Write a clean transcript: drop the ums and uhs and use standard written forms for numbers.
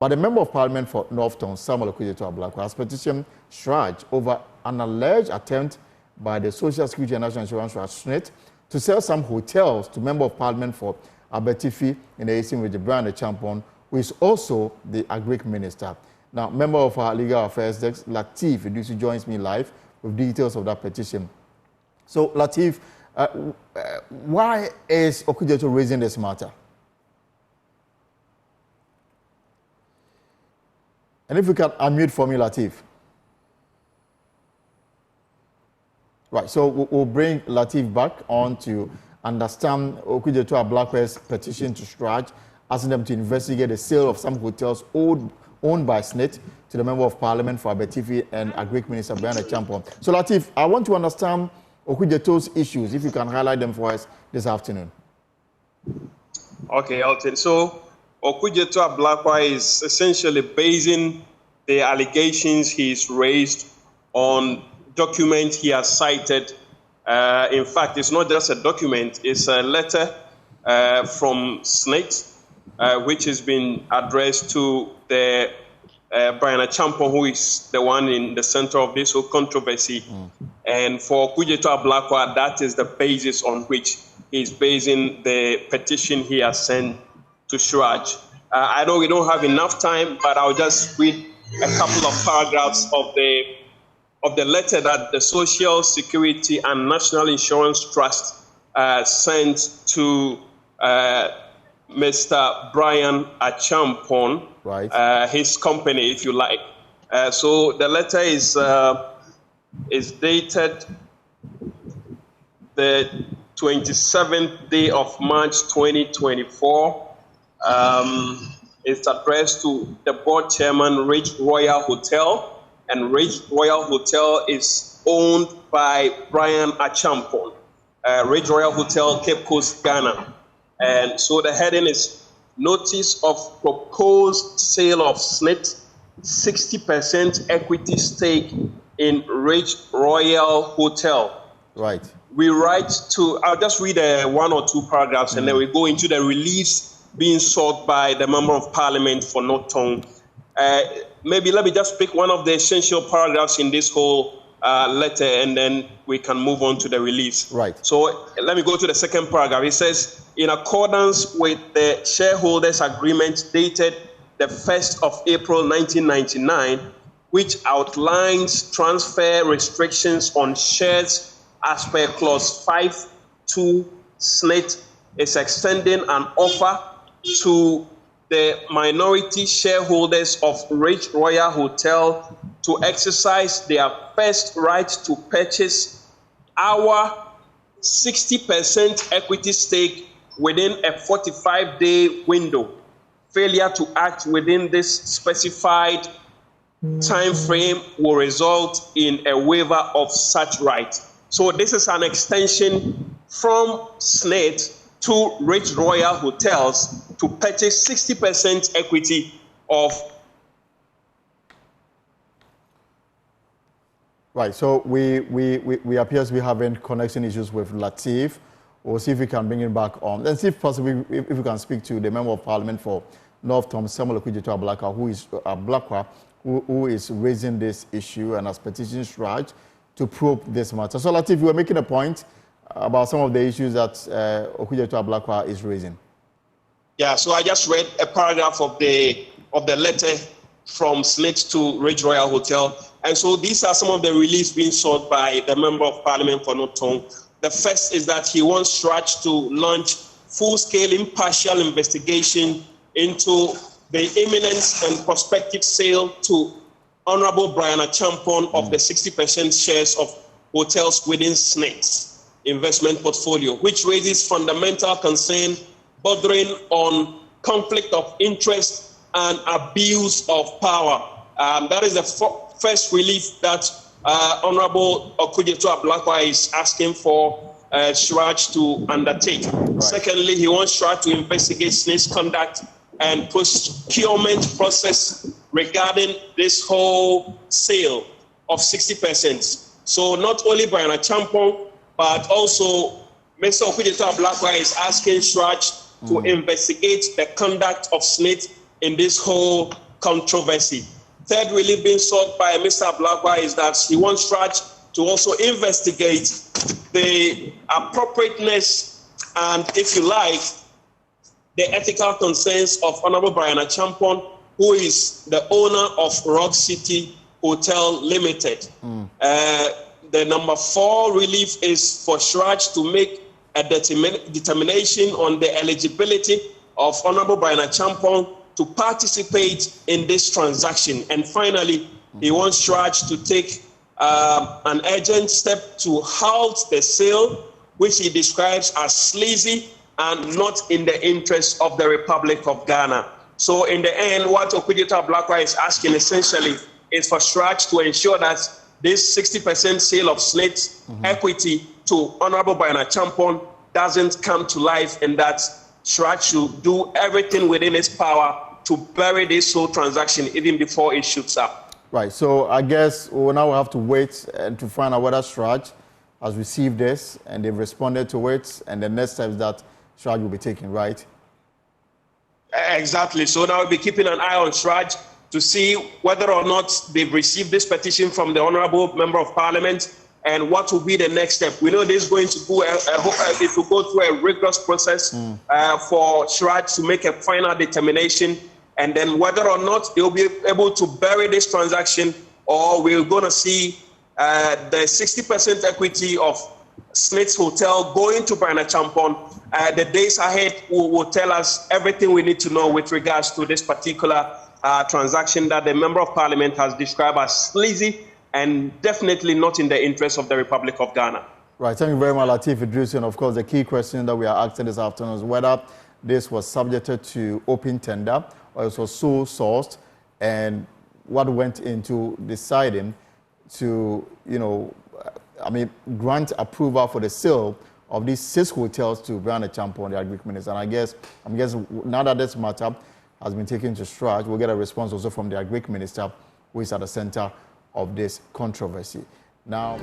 But the Member of Parliament for North Tongue, Samuel Ablakwa, has petitioned CHRAJ over an alleged attempt by the Social Security and National Insurance CHRAJ to sell some hotels to Member of Parliament for Abetifi in the Eastern Region, Bryan Acheampong, who is also the Agric Minister. Now, Member of our Legal Affairs Desk, Lateef Idusu, joins me live with details of that petition. So, Lateef, why is Okudzeto raising this matter? And if we can unmute for me, Lateef. Right, so we'll bring Lateef back on to understand Okudzeto Ablakwa's petition to CHRAJ, asking them to investigate the sale of some hotels owned by SSNIT to the Member of Parliament for Abetifi and Agric Minister Bryan Acheampong. So, Lateef, I want to understand Okudzeto's issues, if you can highlight them for us this afternoon. Okay, Alton. So, Okudzeto Ablakwa is essentially basing the allegations he's raised on documents he has cited. In fact, it's not just a document, it's a letter from SSNIT, which has been addressed to the Bryan Acheampong, who is the one in the center of this whole controversy. And for Okudzeto Ablakwa, that is the basis on which he's basing the petition he has sent to CHRAJ. I know we don't have enough time, but I'll just read a couple of paragraphs of the letter that the Social Security and National Insurance Trust sent to Mr. Bryan Acheampong, right. His company, if you like. So the letter is dated the 27th day of March 2024. It's addressed to the board chairman, Ridge Royal Hotel, and Ridge Royal Hotel is owned by Bryan Acheampong. Ridge Royal Hotel, Cape Coast, Ghana. And so the heading is Notice of Proposed Sale of SSNIT 60% Equity Stake in Ridge Royal Hotel. Right. We write to, I'll just read one or two paragraphs and then we go into the reliefs being sought by the Member of Parliament for North Tongue. Maybe let me just pick one of the essential paragraphs in this whole letter and then we can move on to the reliefs. Right. So let me go to the second paragraph. It says, in accordance with the shareholders' agreement dated the 1st of April 1999, which outlines transfer restrictions on shares as per clause 5.2, SSNIT is extending an offer to the minority shareholders of Ridge Royal Hotel to exercise their first right to purchase our 60% equity stake within a 45-day window. Failure to act within this specified time frame will result in a waiver of such right. So this is an extension from SSNIT to Ridge Royal Hotels to purchase 60% equity of. Right, so we appear to be having connection issues with Lateef. We'll see if we can bring him back on. And see if possibly if we can speak to the Member of Parliament for North Tongue, Samuel Ablakwa, who is raising this issue and has petitioned CHRAJ to probe this matter. So Lateef, you were making a point about some of the issues that Okudzeto Ablakwa is raising. Yeah, so I just read a paragraph of the letter from SSNIT to Ridge Royal Hotel. And so these are some of the reliefs being sought by the Member of Parliament for North Tongue. The first is that he wants CHRAJ to launch full-scale impartial investigation into the imminent and prospective sale to Honorable Bryan Acheampong of the 60% shares of hotels within SSNIT's investment portfolio, which raises fundamental concern bordering on conflict of interest and abuse of power. That is the first relief that Honorable Okudzeto Ablakwa is asking for CHRAJ to undertake. Right. Secondly, he wants CHRAJ to investigate SSNIT's conduct and procurement process regarding this whole sale of 60%. So not only Bryan Acheampong, but also Mr. Okudzeto Ablakwa is asking CHRAJ to investigate the conduct of SSNIT in this whole controversy. Third relief being sought by Mr. Ablakwa is that he wants CHRAJ to also investigate the appropriateness and, if you like, the ethical concerns of Honorable Bryan Acheampong, who is the owner of Rock City Hotel Limited. The number 4 relief is for CHRAJ to make a determination on the eligibility of Honorable Bryan Acheampong to participate in this transaction. And finally, he wants CHRAJ to take an urgent step to halt the sale, which he describes as sleazy and not in the interest of the Republic of Ghana. So in the end, what Okudzeto Ablakwa is asking essentially is for CHRAJ to ensure that this 60% sale of SSNIT equity to Honorable Bryan Acheampong doesn't come to life, and that CHRAJ should do everything within its power to bury this whole transaction even before it shoots up. Right, so I guess we'll now have to wait and to find out whether CHRAJ has received this and they've responded to it, and the next steps that CHRAJ will be taking, right? Exactly. So now we'll be keeping an eye on CHRAJ to see whether or not they've received this petition from the Honorable Member of Parliament and what will be the next step. We know this is going to go, it will go through a rigorous process for CHRAJ to make a final determination, and then whether or not they'll be able to bury this transaction, or we're going to see the 60% equity of SSNIT Hotel going to Bryan Acheampong. The days ahead will tell us everything we need to know with regards to this particular transaction that the Member of Parliament has described as sleazy and definitely not in the interest of the Republic of Ghana. Right, thank you very much, Lateef Idris. And of course, the key question that we are asking this afternoon is whether this was subjected to open tender or it was sole sourced, and what went into deciding to, grant approval for the sale of these 6 hotels to Bryan Acheampong, the Agric Minister. And I'm guessing now that this matter has been taken to CHRAJ, we'll get a response also from the Agric Minister, who is at the center of this controversy. Now...